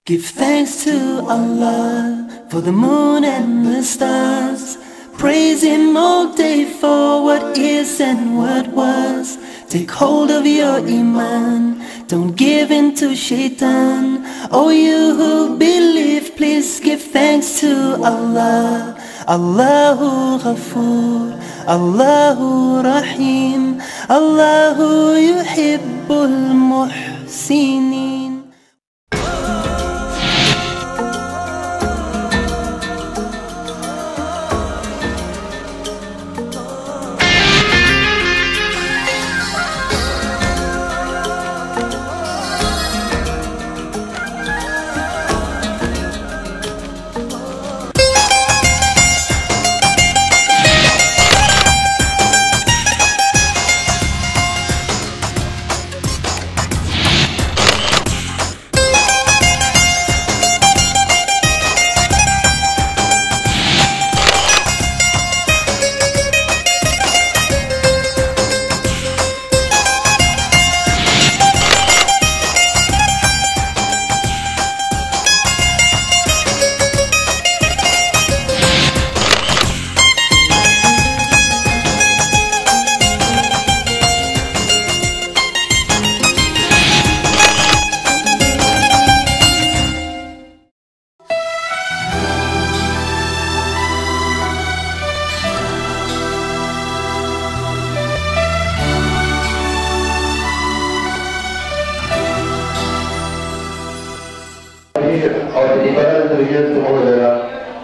Give thanks to Allah for the moon and the stars. Praise Him all day for what is and what was. Take hold of your iman, don't give in to shaitan. Oh, you who believe, please give thanks to Allah. Allahu Ghafoor, Allahu Rahim, Allahu Yuhibbul Muhsinin.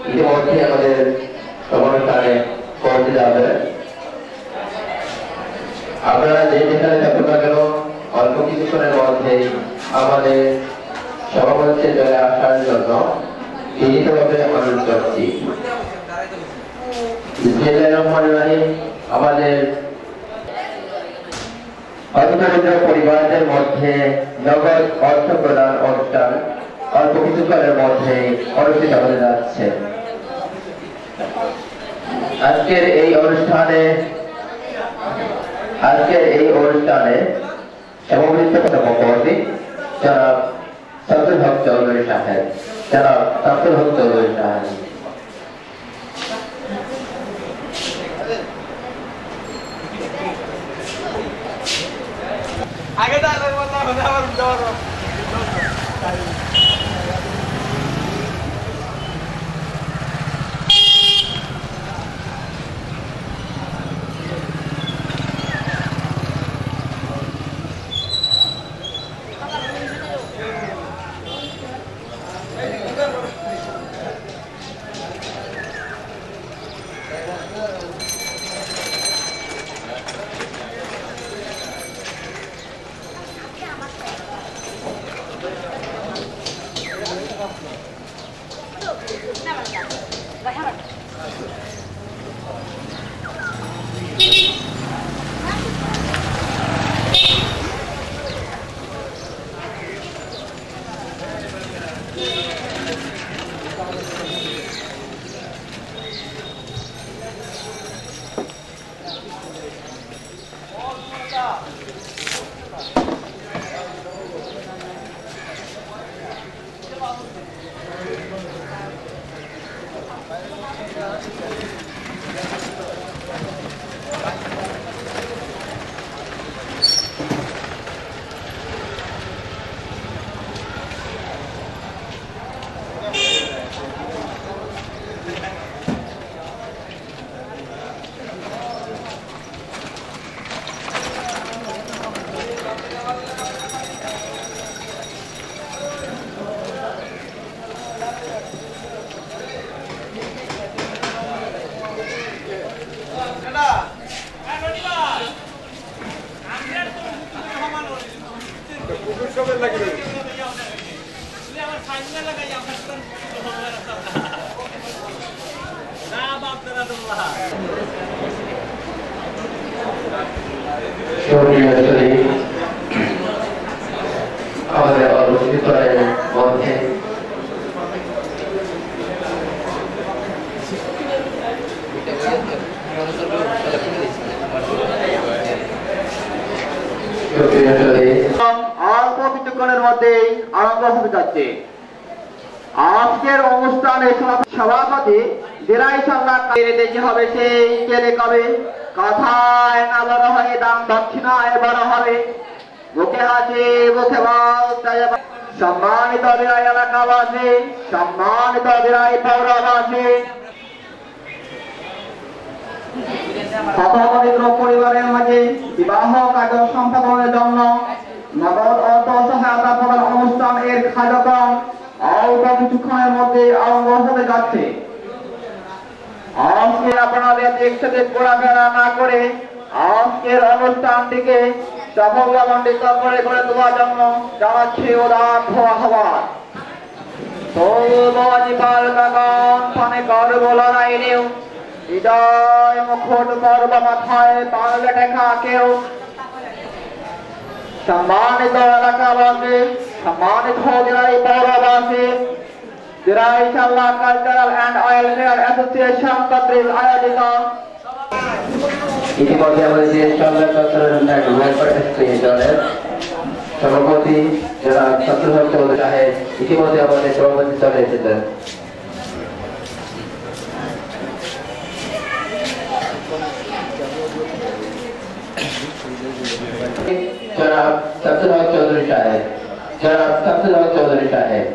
ইতিমধ্যে আমাদের সমাবেশে পৌঁছে যাবে। আপনারা যে যেখানে থাকুন না কেন অল্প কিছুক্ষণের মধ্যেই আমাদের সমাবেশে চলে আসার জন্য বিনীতভাবে অনুরোধ করছি। বিসমিল্লাহির রহমানির রহিম। আমাদের অতিদরিদ্র পরিবারদের মধ্যে নগদ অর্থ প্রদান অনুষ্ঠান অল্প কিছুক্ষণের মধ্যে অনুষ্ঠিত হতে যাচ্ছে। আজকের এই অনুষ্ঠানে সমাবেত সভাপতি জনাব শামসুল হক চৌধুরী সাহেব। আগে দাঁড়ানোর মতো আমার আমাদের অবস্থিতের মধ্যে অল্প কিছুক্ষণের মধ্যেই আরম্ভ হতে যাচ্ছে। আজকের অনুষ্ঠানে সভাপতি দিরাই সাল্লাহ দেখে হবে সেই কেলে কবে কথায় না বড় হয়ে দাম দক্ষিণায় বড় হবে বুকে হাসি বুকে বল সম্মানিত দিরাই এলাকাবাসী সম্মানিত দিরাই পৌরবাসী হতদরিদ্র পরিবারের মাঝে বিবাহ কার্য সম্পাদনের জন্য নগদ অর্থ সহায়তা প্রদান অনুষ্ঠান এর কার্যক্রম অল্প কিছুক্ষণের মধ্যে আরম্ভ হতে যাচ্ছে। আজকে আপনাদের একসাথে ঘোরাফেরা না করে আজকের অনুষ্ঠানটিকে সাফল্যমণ্ডিত করে গড়ে তোলার জন্য জানাচ্ছি উদার আহ্বান। তৌবাজি পাল গগন পানে গর্ব লড়াইলেও হৃদয় মুখট পর্ব মাথায় পারলে দেখা কেউ সম্মানিত এলাকাবাসী সম্মানিত দিরাই পৌরবাসী দিরাই সাল্লাহ cultural and oil fair association কর্তৃক আয়োজিত ইতিমধ্যে আমাদের যে সাল্লাহ কালচারাল অ্যান্ড ওয়েলফেয়ার অ্যাসোসিয়েশনের সভাপতি যারা ছাত্রছাত্রী চৌধুরী সাহেব ইতিমধ্যে আমাদের সভাপতি চলে এসেছেন। জনাব শামসুল হক চৌধুরী সাহেব জনাব শামসুল হক চৌধুরী সাহেব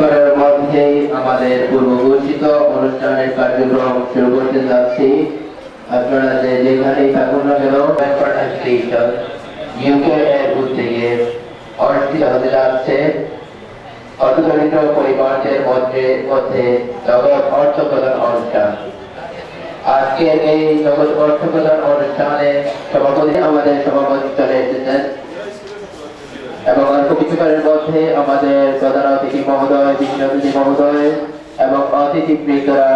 করার মধ্যেই আমাদের পূর্ব ঘোষিত অনুষ্ঠানের কার্যক্রম শুরু করতে যাচ্ছি। আপনারা যেখানেই থাকুন না কেন ইউকে এর উদ্যোগে অনুষ্ঠিত হতে যাচ্ছে হতদরিদ্র পরিবারদের মধ্যে নগদ অর্থ প্রদান অনুষ্ঠান। আজকের এই নগদ অর্থ প্রদান অনুষ্ঠানে সভাপতি আমাদের সভাপতি চলে এসেছেন এবং অল্প কিছুক্ষণের মধ্যে আমাদের প্রধান অতিথি মহোদয় বিশেষ অতিথি মহোদয় এবং অতিথিবৃন্দরা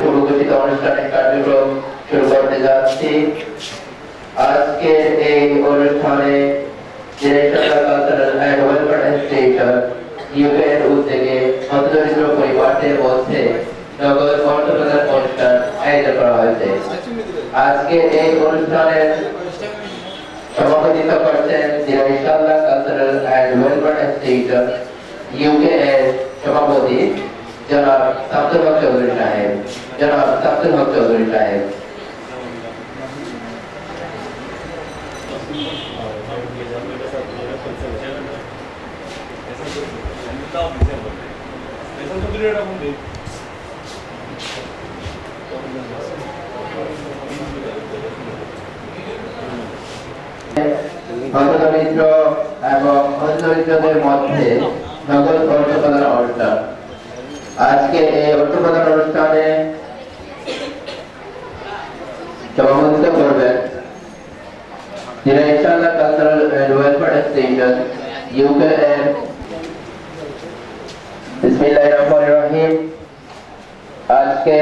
পূর্বঘোষিত অনুষ্ঠানের কার্যক্রম শুরু করতে যাচ্ছি। আজকের এই অনুষ্ঠানে ইউকের উদ্যোগে হতদরিদ্র পরিবারদের মধ্যে নগদ অর্থ প্রদান অনুষ্ঠান আয়োজন করা হয়েছে। আজকের এই অনুষ্ঠানের সভাপতিত্ব করছেন দিরাই সাল্লাহ cultural and welfare association UK এর সভাপতি জনাব শামসুল হক চৌধুরী সাহেব জনাব শামসুল হক চৌধুরী সাহেব হতদরিদ্র এবং হতদরিদ্রদের মধ্যে নগদ অর্থ প্রদান অনুষ্ঠান। আজকে এই অর্থ প্রদান অনুষ্ঠানে সভাপতিত্ব করবেন দিরাই সাল্লাহ cultural and welfare association UK এর বিসমিল্লাহির রহমানির রহিম। আজকে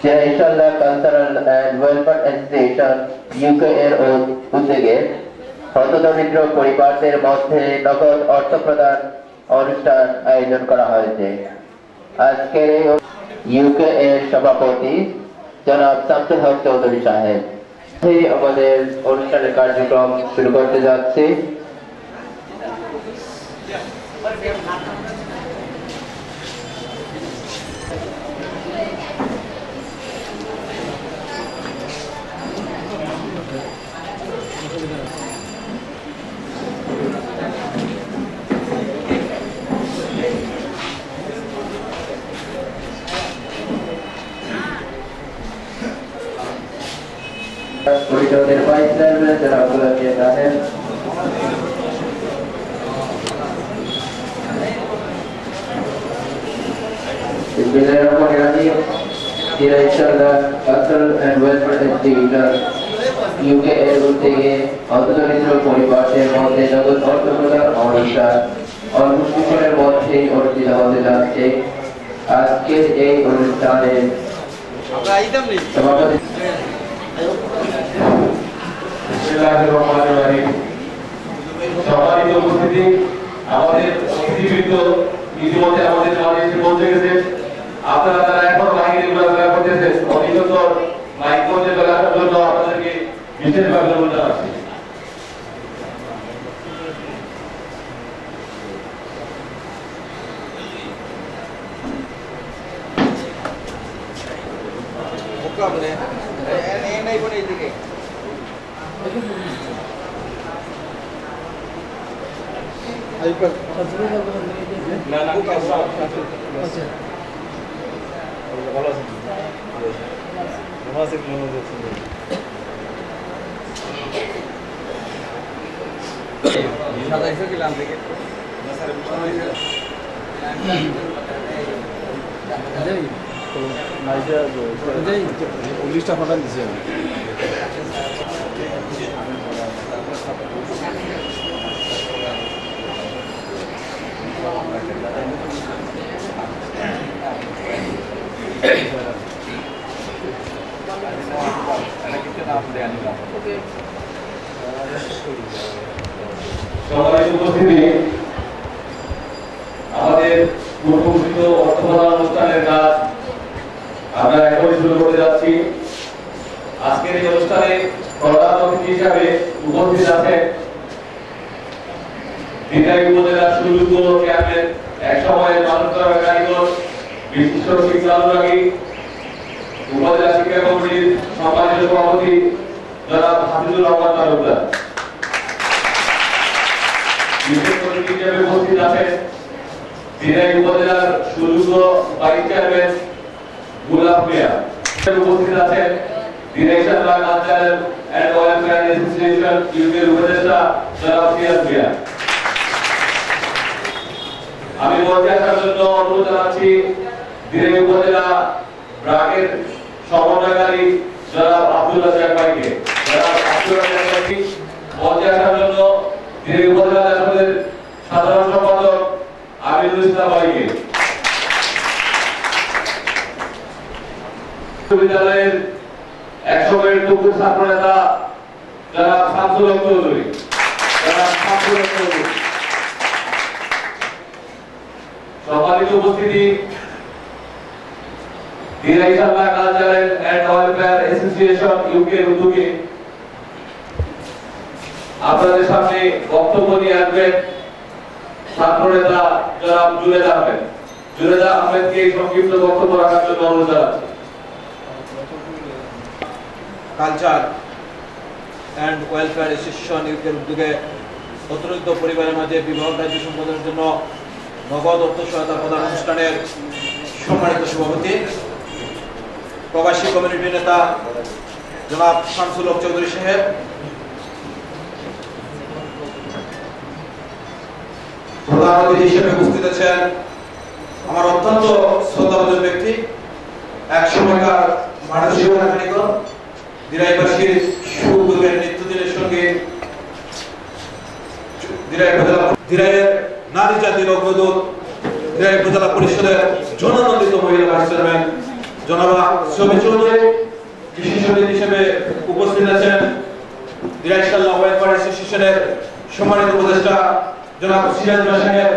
দিরাই সাল্লাহ cultural and welfare association UK এর উদ্যোগে হতদরিদ্র পরিবারদের মধ্যে নগদ অর্থ প্রদান অনুষ্ঠান আয়োজন করা হয়েছে। আজকের এই ইউকে এর সভাপতি জনাব শামসুল হক চৌধুরী সাহেব আমাদের অনুষ্ঠানের কার্যক্রম শুরু করতে যাচ্ছি। পরিষদের ভাইস চেয়ারম্যান জনাব গোলাম মিয়া সাহেব, দিরাই সাল্লাহ cultural and welfare association UK এর উদ্যোগে হতদরিদ্র পরিবারদের মধ্যে নগদ অর্থ প্রদান অনুষ্ঠান অল্প কিছুক্ষণের মধ্যেই অনুষ্ঠিত হতে যাচ্ছে। আজকের এই অনুষ্ঠানে সভাপতি বিসমিল্লাহির রহমানির রহিম। সম্মানিত উপস্থিতি, আমাদের অতিথিবৃন্দ ইতিমধ্যে আমাদের মাঝে এসে পৌঁছে গেছে। আপনারা যারা এখন বাহিরে ঘোরাফেরা করতেছেন, অধিকতর মাইক মঞ্চে চলে আসার জন্য আপনাদেরকে বিশেষভাবে অনুরোধ জানাচ্ছি। পুলিশটা ফাটান দিছে সম্মানিত উপস্থিতি, আমাদের পূর্বঘোষিত অর্থপ্রদান অনুষ্ঠানের কাজ আমরা এখনই শুরু করতে যাচ্ছি। আজকের এই অনুষ্ঠানে প্রধান অতিথি হিসাবে উপস্থিত আছেন দিনাই উপজেলার সুযোগ্য চেয়ারম্যান, এক সময়ের মানুষ ধরা কারিগর, বিশিষ্ট শিক্ষা অনুরাগী, উপজেলা শিক্ষা কমিটির সম্মানিত সভাপতি জনাব হাফিজুর রহমান তালুকদার। বিশেষ অতিথি হিসেবে উপস্থিত আছেন দিনাই উপজেলার সুযোগ্য ভাইস চেয়ারম্যান গোলাপ মিয়া। উপস্থিত আছেন দিনাই শাখা কালচারাল এন্ড ওয়েলফেয়ার অ্যাসোসিয়েশন ইউকের উপদেষ্টা জনাব সিয়াজ মিয়া। আমি মঞ্চে আসার জন্য অনুরোধ জানাচ্ছি দিনাই উপজেলা ব্রাকের সমন্বয়কারী জনাব আব্দুল রাজ্জাক ভাইকে। জনাব আব্দুল রাজ্জাক ভাইকে মঞ্চে আসার জন্য দিনাই উপজেলা জাসদের সাধারণ সম্পাদক আমিনুল ইসলাম ভাইকে। বিশ্ববিদ্যালয়ের 100 টুকু ছাত্র নেতা জনাব শামসুল হক চৌধুরী। সম্মানিত উপস্থিতি, দিনাই শাখা কালচারাল এন্ড ওয়েলফেয়ার অ্যাসোসিয়েশন ইউকের উদ্যোগে আপনাদের সামনে বক্তব্য নিয়ে আসবেন ছাত্র নেতা জনাব জুনেদ আহমেদ। জুনেদ আহমেদকে সংক্ষিপ্ত বক্তব্য রাখার জন্য অনুরোধ জানাচ্ছি। কালচার এন্ড ওয়েলফেয়ার অ্যাসোসিয়েশন ইউকের উদ্যোগে অতিরিক্ত পরিবারের মাঝে বিবাহ কার্য সম্পাদনের জন্য নগদ অর্থ সহায়তা প্রদান অনুষ্ঠানের সম্মানিত সভাপতি, প্রবাসী কমিউনিটি নেতা জনাব শামসুল হক চৌধুরী সাহেব, প্রধান অতিথি হিসেবে উপস্থিত আছেন আমার অত্যন্ত শ্রদ্ধাভাজন ব্যক্তি, এক সময়কার মানসিক কারিগর, দিনাইবাসীর সুযোগের নিত্যদিনের সঙ্গে দিনাইয়ের নারী জাতির অগ্রদূত, দিনাই উপজেলা পরিষদের জননন্দিত মহিলা ভাইস চেয়ারম্যান জনাবা শোভা চৌধুরী, বিশেষ অতিথি হিসেবে উপস্থিত আছেন দিনাই শাখা ওয়েলফেয়ার অ্যাসোসিয়েশনের সম্মানিত উপদেষ্টা জনাব সিরাজ সাহেব,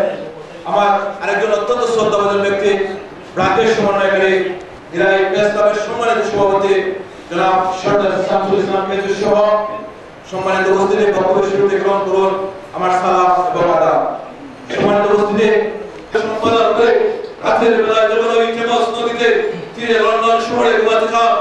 আমার আরেকজন অত্যন্ত শ্রদ্ধাভাজন ব্যক্তি, ব্রাকের সমন্বয়কারী, দিনাই প্রেস ক্লাবের সম্মানিত সভাপতি জনাব সরদার শামসুল ইসলাম মেজর সহ সম্মানিত উপস্থিতি, বক্তব্য শুরুতে গ্রহণ করুন আমার সালাম এবং আদাব। সম্মানিত উপস্থিতি, সম্পাদন করে রাতের বেলায় যখন ওই টেমস নদীতে তীরে লন্ডন শহরে ঘুমাতে যাও,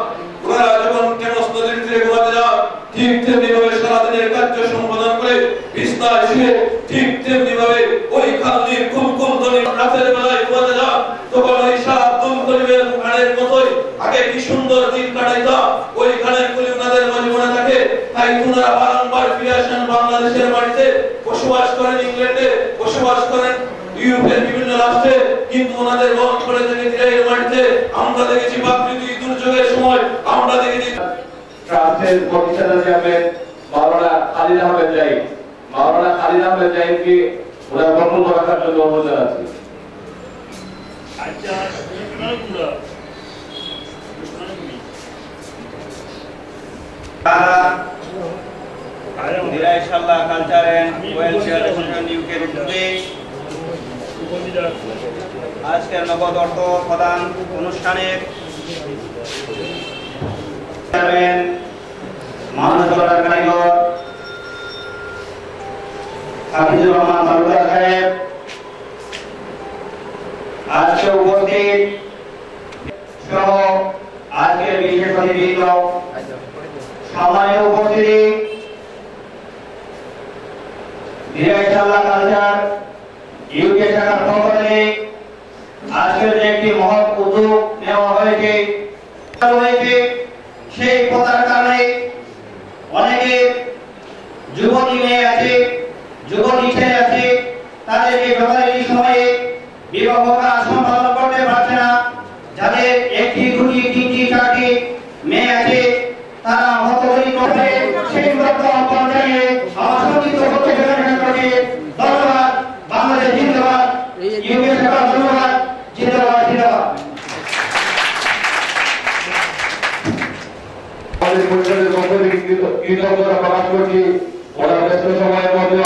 ওরা যখন টেমস নদীর তীরে ঘুমাতে যাও, ঠিক তেমনি ভাবে সারাদিনের কার্য সম্পাদন করে বিছনায় শুয়ে ঠিক তেমনি ভাবে ওই খালনির কুলকুল ধ্বনি রাতের বেলায় ঘুমাতে যাও, তখন ওই শাহ আব্দুল করিমের গানের মতোই আগে কি সুন্দর দিন কাটাইতা, ওই গানের কুলি ওনাদের মাঝে মনে থাকে। তাই ওনারা বারংবার ফিরে আসেন বাংলাদেশের মাটিতে, বসবাস করেন ইংল্যান্ডে, বসবাস করেন ইউরোপের বিভিন্ন রাষ্ট্রে, কিন্তু ওনাদের মন করে থেকে দিনাইয়ের মাটিতে আমরা দেখেছি প্রাকৃতিক দুর্যোগের সময়, আমরা দেখেছি ট্রাস্টের প্রতিষ্ঠাতা চেয়ারম্যান মাওলানা খালিদ আহমেদ জাহিদ। মাওলানা খালিদ আহমেদ জাহিদকে ওনার বক্তব্য রাখার জন্য অনুরোধ জানাচ্ছি। দিরাইশাল্লাহ কালচার এন্ড ওয়েলফেয়ার অ্যাসোসিয়েশন ইউকের উদ্যোগে আজকের নগদ অর্থ প্রদান অনুষ্ঠানের চেয়ারম্যান মানবতার কারিগর হাফিজুর রহমান মালুদা সাহেব, আজকে উপস্থিত সহ আজকের বিশেষ অতিথিবৃন্দ, সম্মানীয় উপস্থিতি, দিরাইশাল্লাহ কালচার ইউকে শাখার পক্ষ থেকে আজকের যে একটি মহৎ উদ্যোগ নেওয়া হয়েছে সেই কথার কারণে অনেকে যুবতী মেয়ে আছে, যুবতী ছেলে আছে, তাদেরকে ব্যাপারী সময়ে বিবাহ কাজ সম্পাদন করতে পারছে না। যাদের একটি দুটি তিনটি চারটি মেয়ে আছে তারা হতদরিদ্র হবে, সেই পর্যায়ে আমার সঙ্গীত হচ্ছে ধন্যবাদ। বাংলাদেশ জিন্দাবাদ, ইউকে শাখা ধন্যবাদ, জিন্দাবাদ জিন্দাবাদ। আমাদের পরিষদের পক্ষ থেকে কৃতজ্ঞতা প্রকাশ করছি। ওরা ব্যস্ত সময়ের মধ্যে